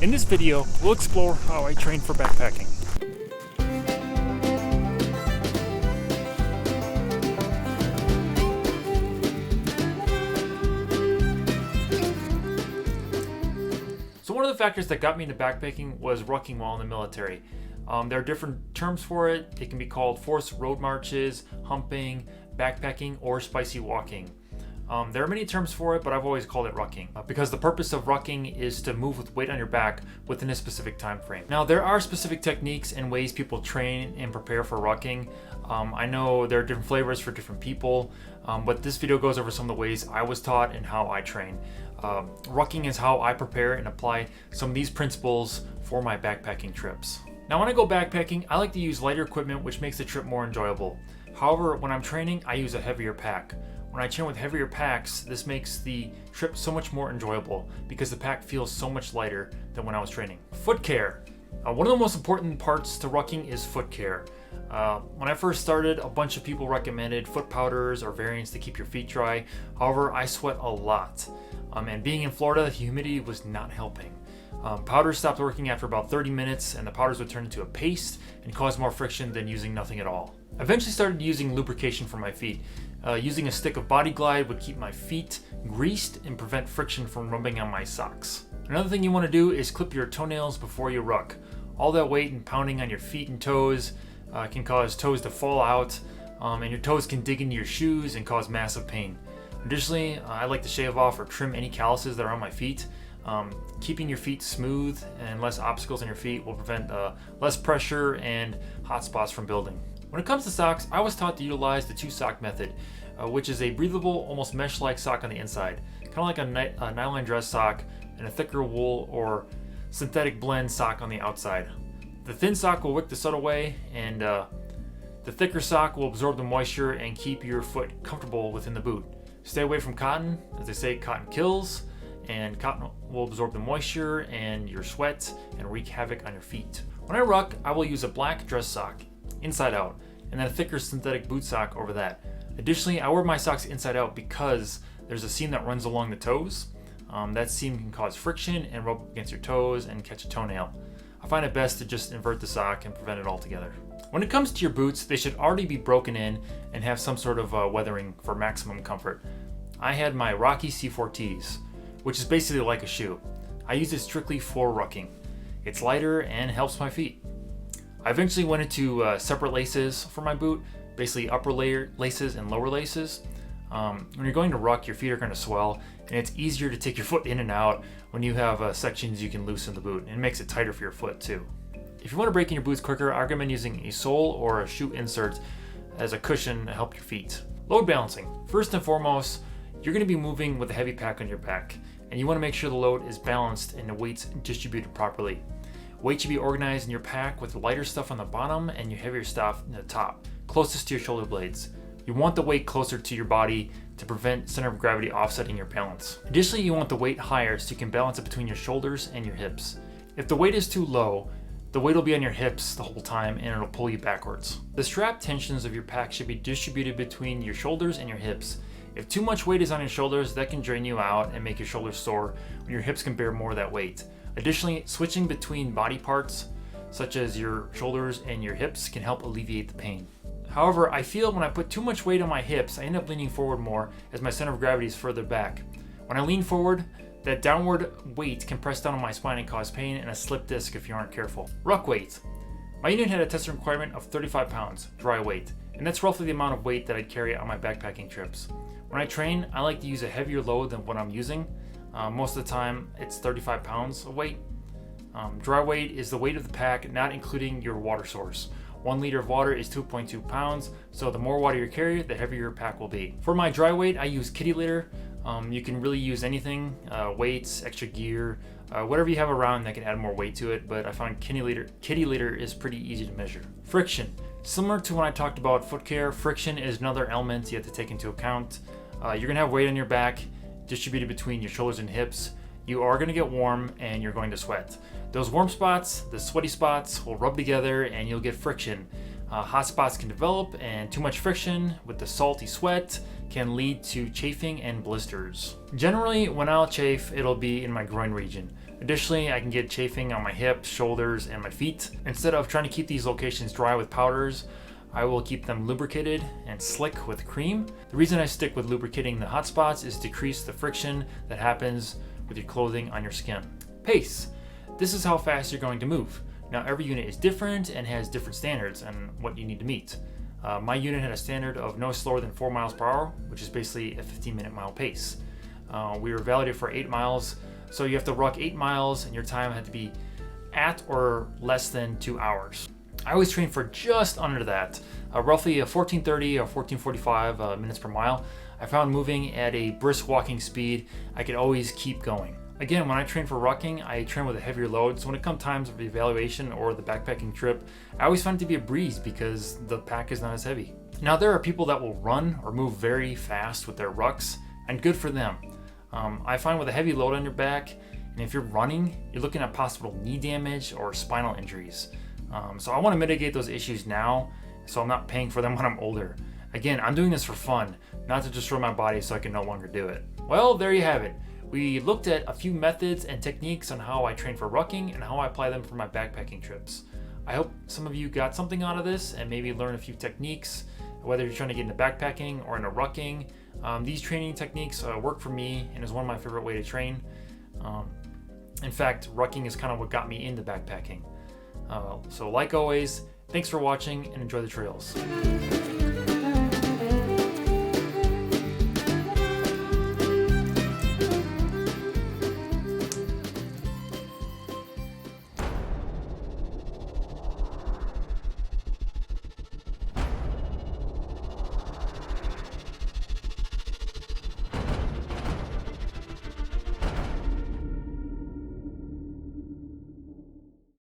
In this video, we'll explore how I train for backpacking. So one of the factors that got me into backpacking was rucking while in the military. There are different terms for it. It can be called forced road marches, humping, backpacking, or spicy walking. There are many terms for it, but I've always called it rucking because the purpose of rucking is to move with weight on your back within a specific time frame. Now, there are specific techniques and ways people train and prepare for rucking. I know there are different flavors for different people, but this video goes over some of the ways I was taught and how I train. Rucking is how I prepare and apply some of these principles for my backpacking trips. Now, when I go backpacking, I like to use lighter equipment, which makes the trip more enjoyable. However, when I'm training, I use a heavier pack. When I train with heavier packs, this makes the trip so much more enjoyable because the pack feels so much lighter than when I was training. Foot care. One of the most important parts to rucking is foot care. When I first started, a bunch of people recommended foot powders or variants to keep your feet dry. However, I sweat a lot. And being in Florida, the humidity was not helping. Powders stopped working after about 30 minutes, and the powders would turn into a paste and cause more friction than using nothing at all. I eventually started using lubrication for my feet. Using a stick of Body Glide would keep my feet greased and prevent friction from rubbing on my socks. Another thing you want to do is clip your toenails before you ruck. All that weight and pounding on your feet and toes can cause toes to fall out, and your toes can dig into your shoes and cause massive pain. Additionally, I like to shave off or trim any calluses that are on my feet. Keeping your feet smooth and less obstacles on your feet will prevent less pressure and hot spots from building. When it comes to socks, I was taught to utilize the two-sock method, which is a breathable, almost mesh-like sock on the inside, kind of like a nylon dress sock and a thicker wool or synthetic blend sock on the outside. The thin sock will wick the soot away, and the thicker sock will absorb the moisture and keep your foot comfortable within the boot. Stay away from cotton. As they say, cotton kills, and cotton will absorb the moisture and your sweat and wreak havoc on your feet. When I ruck, I will use a black dress sock, inside out, and then a thicker synthetic boot sock over that. Additionally, I wear my socks inside out because there's a seam that runs along the toes. That seam can cause friction and rub against your toes and catch a toenail. I find it best to just invert the sock and prevent it altogether. When it comes to your boots, they should already be broken in and have some sort of weathering for maximum comfort. I had my Rocky C4Ts, which is basically like a shoe. I use it strictly for rucking. It's lighter and helps my feet. I eventually went into separate laces for my boot, basically upper layer laces and lower laces. When you're going to ruck, your feet are going to swell, and it's easier to take your foot in and out when you have sections you can loosen the boot, and it makes it tighter for your foot too. If you want to break in your boots quicker, I recommend using a sole or a shoe insert as a cushion to help your feet. Load balancing. First and foremost, you're going to be moving with a heavy pack on your back, and you want to make sure the load is balanced and the weight's distributed properly. Weight should be organized in your pack with lighter stuff on the bottom and your heavier stuff in the top, closest to your shoulder blades. You want the weight closer to your body to prevent center of gravity offsetting your balance. Additionally, you want the weight higher so you can balance it between your shoulders and your hips. If the weight is too low, the weight will be on your hips the whole time and it'll pull you backwards. The strap tensions of your pack should be distributed between your shoulders and your hips. If too much weight is on your shoulders, that can drain you out and make your shoulders sore when your hips can bear more of that weight. Additionally, switching between body parts, such as your shoulders and your hips, can help alleviate the pain. However, I feel when I put too much weight on my hips, I end up leaning forward more as my center of gravity is further back. When I lean forward, that downward weight can press down on my spine and cause pain and a slip disc if you aren't careful. Ruck weight. My unit had a testing requirement of 35 pounds, dry weight, and that's roughly the amount of weight that I'd carry on my backpacking trips. When I train, I like to use a heavier load than what I'm using. Most of the time, it's 35 pounds of weight. Dry weight is the weight of the pack, not including your water source. 1 liter of water is 2.2 pounds, so the more water you carry, the heavier your pack will be. For my dry weight, I use kitty litter. You can really use anything, weights, extra gear, whatever you have around that can add more weight to it, but I find kitty litter is pretty easy to measure. Friction. Similar to when I talked about foot care, friction is another element you have to take into account. You're gonna have weight on your back, distributed between your shoulders and hips. You are going to get warm and you're going to sweat. Those warm spots, the sweaty spots, will rub together and you'll get friction. Hot spots can develop, and too much friction with the salty sweat can lead to chafing and blisters. Generally, when I'll chafe, it'll be in my groin region. Additionally, I can get chafing on my hips, shoulders, and my feet. Instead of trying to keep these locations dry with powders, I will keep them lubricated and slick with cream. The reason I stick with lubricating the hot spots is to decrease the friction that happens with your clothing on your skin. Pace. This is how fast you're going to move. Now every unit is different and has different standards and what you need to meet. My unit had a standard of no slower than 4 miles per hour, which is basically a 15-minute mile pace. We were validated for 8 miles, so you have to ruck 8 miles and your time had to be at or less than 2 hours. I always train for just under that, roughly a 1430 or 1445 minutes per mile. I found moving at a brisk walking speed, I could always keep going. Again, when I train for rucking, I train with a heavier load, so when it comes times of the evaluation or the backpacking trip, I always find it to be a breeze because the pack is not as heavy. Now there are people that will run or move very fast with their rucks, and good for them. I find with a heavy load on your back, and if you're running, you're looking at possible knee damage or spinal injuries. So I want to mitigate those issues now, so I'm not paying for them when I'm older. Again, I'm doing this for fun, not to destroy my body so I can no longer do it. Well, there you have it. We looked at a few methods and techniques on how I train for rucking and how I apply them for my backpacking trips. I hope some of you got something out of this and maybe learn a few techniques, whether you're trying to get into backpacking or into rucking. These training techniques work for me and is one of my favorite ways to train. In fact, rucking is kind of what got me into backpacking. So like always, thanks for watching and enjoy the trails.